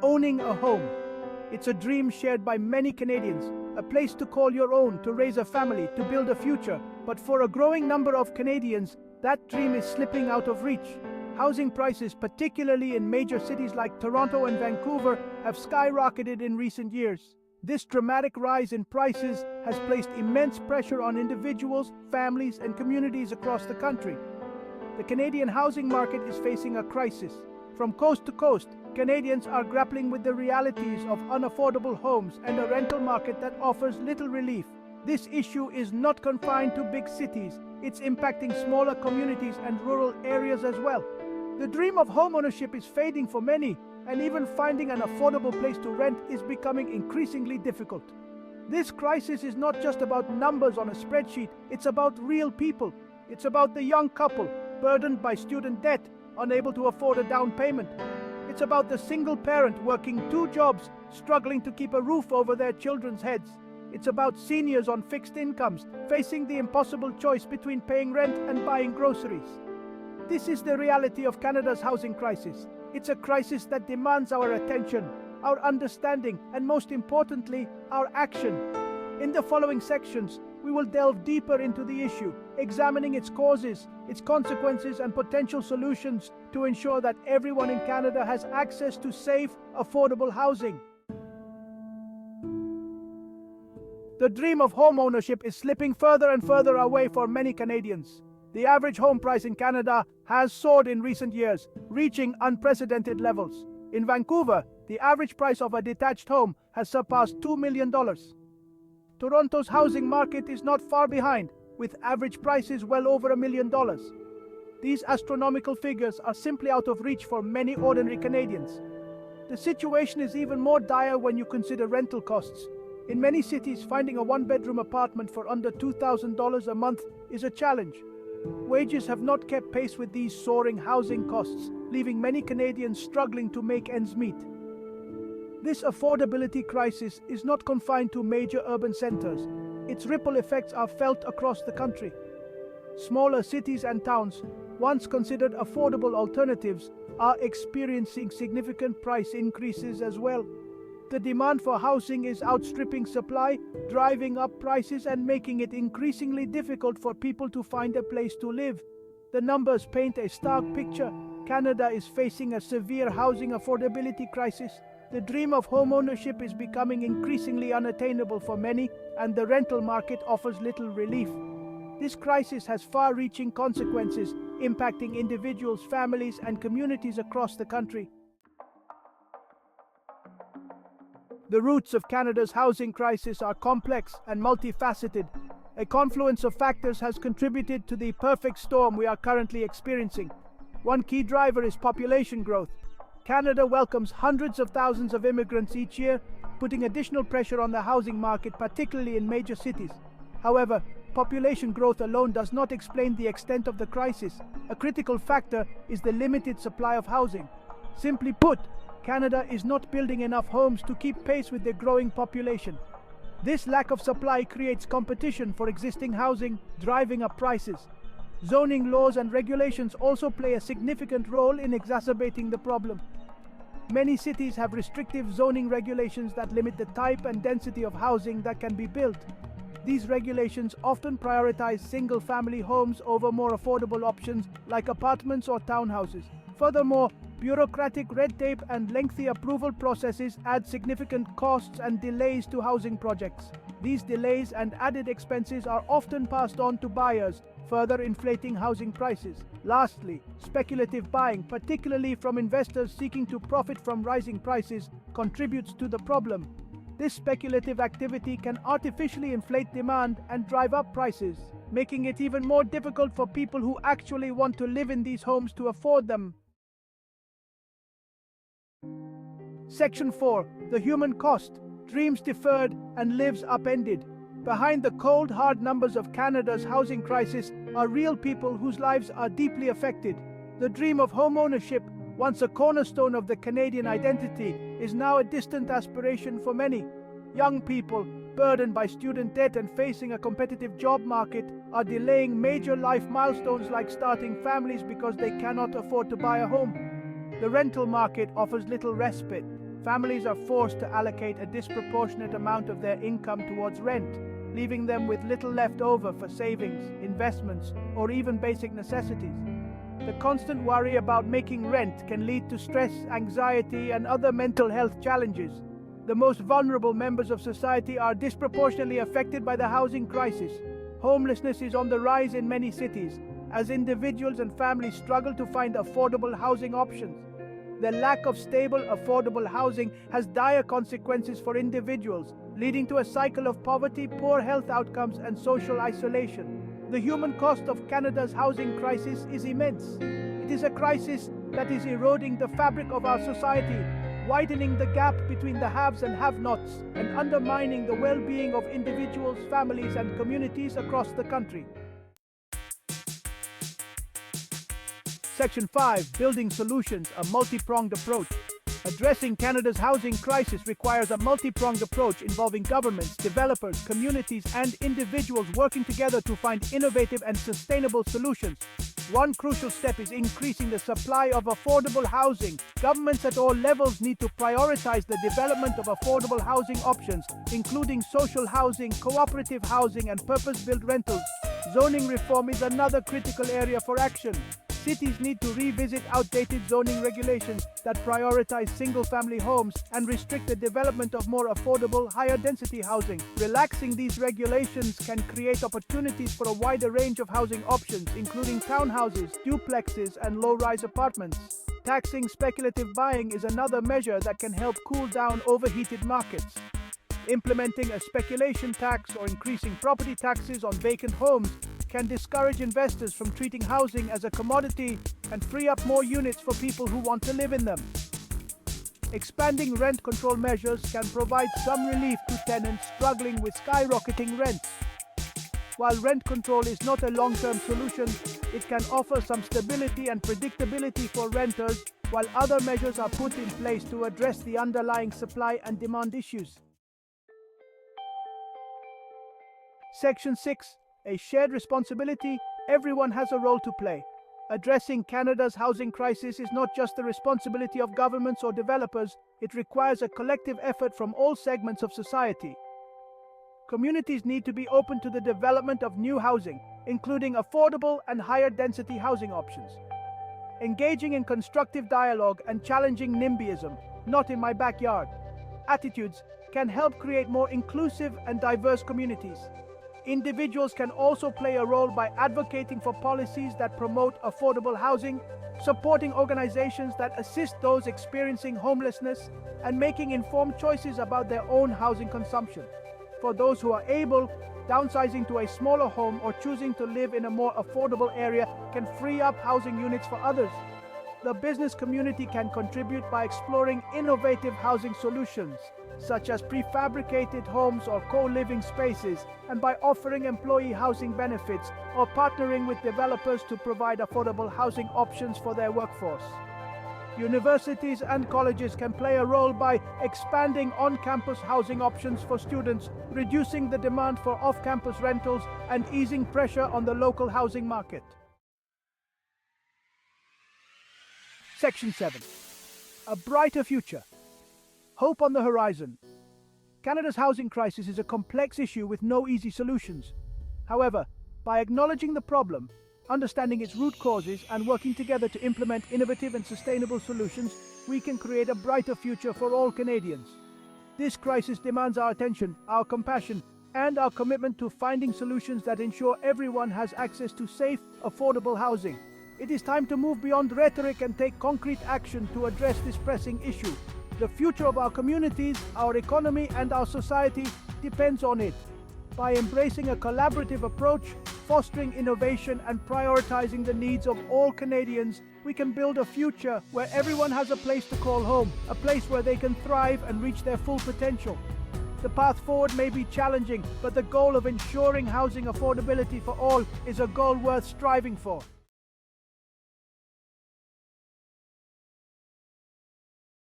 owning a home. It's a dream shared by many Canadians, a place to call your own, to raise a family, to build a future. But for a growing number of Canadians, that dream is slipping out of reach. Housing prices, particularly in major cities like Toronto and Vancouver, have skyrocketed in recent years. This dramatic rise in prices has placed immense pressure on individuals, families, and communities across the country. The Canadian housing market is facing a crisis. From coast to coast, Canadians are grappling with the realities of unaffordable homes and a rental market that offers little relief. This issue is not confined to big cities, it's impacting smaller communities and rural areas as well. The dream of homeownership is fading for many, and even finding an affordable place to rent is becoming increasingly difficult. This crisis is not just about numbers on a spreadsheet, it's about real people. It's about the young couple, burdened by student debt, unable to afford a down payment. It's about the single parent working 2 jobs, struggling to keep a roof over their children's heads. It's about seniors on fixed incomes, facing the impossible choice between paying rent and buying groceries. This is the reality of Canada's housing crisis. It's a crisis that demands our attention, our understanding, and most importantly, our action. In the following sections, we will delve deeper into the issue, examining its causes, its consequences, and potential solutions to ensure that everyone in Canada has access to safe, affordable housing. The dream of home ownership is slipping further and further away for many Canadians. The average home price in Canada has soared in recent years, reaching unprecedented levels. In Vancouver, the average price of a detached home has surpassed $2 million. Toronto's housing market is not far behind, with average prices well over $1 million. These astronomical figures are simply out of reach for many ordinary Canadians. The situation is even more dire when you consider rental costs. In many cities, finding a one-bedroom apartment for under $2,000 a month is a challenge. Wages have not kept pace with these soaring housing costs, leaving many Canadians struggling to make ends meet. This affordability crisis is not confined to major urban centers. Its ripple effects are felt across the country. Smaller cities and towns, once considered affordable alternatives, are experiencing significant price increases as well. The demand for housing is outstripping supply, driving up prices and making it increasingly difficult for people to find a place to live. The numbers paint a stark picture. Canada is facing a severe housing affordability crisis. The dream of homeownership is becoming increasingly unattainable for many, and the rental market offers little relief. This crisis has far-reaching consequences, impacting individuals, families, and communities across the country. The roots of Canada's housing crisis are complex and multifaceted. A confluence of factors has contributed to the perfect storm we are currently experiencing. One key driver is population growth. Canada welcomes hundreds of thousands of immigrants each year, putting additional pressure on the housing market, particularly in major cities. However, population growth alone does not explain the extent of the crisis. A critical factor is the limited supply of housing. Simply put, Canada is not building enough homes to keep pace with the growing population. This lack of supply creates competition for existing housing, driving up prices. Zoning laws and regulations also play a significant role in exacerbating the problem. Many cities have restrictive zoning regulations that limit the type and density of housing that can be built. These regulations often prioritize single-family homes over more affordable options like apartments or townhouses. Furthermore, bureaucratic red tape and lengthy approval processes add significant costs and delays to housing projects. These delays and added expenses are often passed on to buyers, further inflating housing prices. Lastly, speculative buying, particularly from investors seeking to profit from rising prices, contributes to the problem. This speculative activity can artificially inflate demand and drive up prices, making it even more difficult for people who actually want to live in these homes to afford them. Section 4. The human cost. Dreams deferred and lives upended. Behind the cold, hard numbers of Canada's housing crisis are real people whose lives are deeply affected. The dream of home ownership, once a cornerstone of the Canadian identity, is now a distant aspiration for many. Young people, burdened by student debt and facing a competitive job market, are delaying major life milestones like starting families because they cannot afford to buy a home. The rental market offers little respite. families are forced to allocate a disproportionate amount of their income towards rent, leaving them with little left over for savings, investments, or even basic necessities. The constant worry about making rent can lead to stress, anxiety, and other mental health challenges. The most vulnerable members of society are disproportionately affected by the housing crisis. Homelessness is on the rise in many cities, as individuals and families struggle to find affordable housing options. The lack of stable, affordable housing has dire consequences for individuals, leading to a cycle of poverty, poor health outcomes, and social isolation. The human cost of Canada's housing crisis is immense. It is a crisis that is eroding the fabric of our society, widening the gap between the haves and have-nots, and undermining the well-being of individuals, families, and communities across the country. Section 5. Building Solutions, a multi-pronged approach. Addressing Canada's housing crisis requires a multi-pronged approach involving governments, developers, communities, and individuals working together to find innovative and sustainable solutions. One crucial step is increasing the supply of affordable housing. Governments at all levels need to prioritize the development of affordable housing options, including social housing, cooperative housing, and purpose-built rentals. Zoning reform is another critical area for action. Cities need to revisit outdated zoning regulations that prioritize single-family homes and restrict the development of more affordable, higher-density housing. Relaxing these regulations can create opportunities for a wider range of housing options, including townhouses, duplexes, and low-rise apartments. Taxing speculative buying is another measure that can help cool down overheated markets. Implementing a speculation tax or increasing property taxes on vacant homes can discourage investors from treating housing as a commodity and free up more units for people who want to live in them. Expanding rent control measures can provide some relief to tenants struggling with skyrocketing rents. While rent control is not a long-term solution, it can offer some stability and predictability for renters, while other measures are put in place to address the underlying supply and demand issues. Section 6. A shared responsibility. Everyone has a role to play. Addressing Canada's housing crisis is not just the responsibility of governments or developers, it requires a collective effort from all segments of society. Communities need to be open to the development of new housing, including affordable and higher density housing options. Engaging in constructive dialogue and challenging NIMBYism, not in my backyard, attitudes can help create more inclusive and diverse communities. Individuals can also play a role by advocating for policies that promote affordable housing, supporting organizations that assist those experiencing homelessness, and making informed choices about their own housing consumption. For those who are able, downsizing to a smaller home or choosing to live in a more affordable area can free up housing units for others. The business community can contribute by exploring innovative housing solutions, such as prefabricated homes or co-living spaces, and by offering employee housing benefits or partnering with developers to provide affordable housing options for their workforce. Universities and colleges can play a role by expanding on-campus housing options for students, reducing the demand for off-campus rentals, and easing pressure on the local housing market. Section 7. A brighter future. Hope on the horizon. Canada's housing crisis is a complex issue with no easy solutions. However, by acknowledging the problem, understanding its root causes, and working together to implement innovative and sustainable solutions, we can create a brighter future for all Canadians. This crisis demands our attention, our compassion, and our commitment to finding solutions that ensure everyone has access to safe, affordable housing. It is time to move beyond rhetoric and take concrete action to address this pressing issue. The future of our communities, our economy, and our society depends on it. By embracing a collaborative approach, fostering innovation, and prioritizing the needs of all Canadians, we can build a future where everyone has a place to call home, a place where they can thrive and reach their full potential. The path forward may be challenging, but the goal of ensuring housing affordability for all is a goal worth striving for.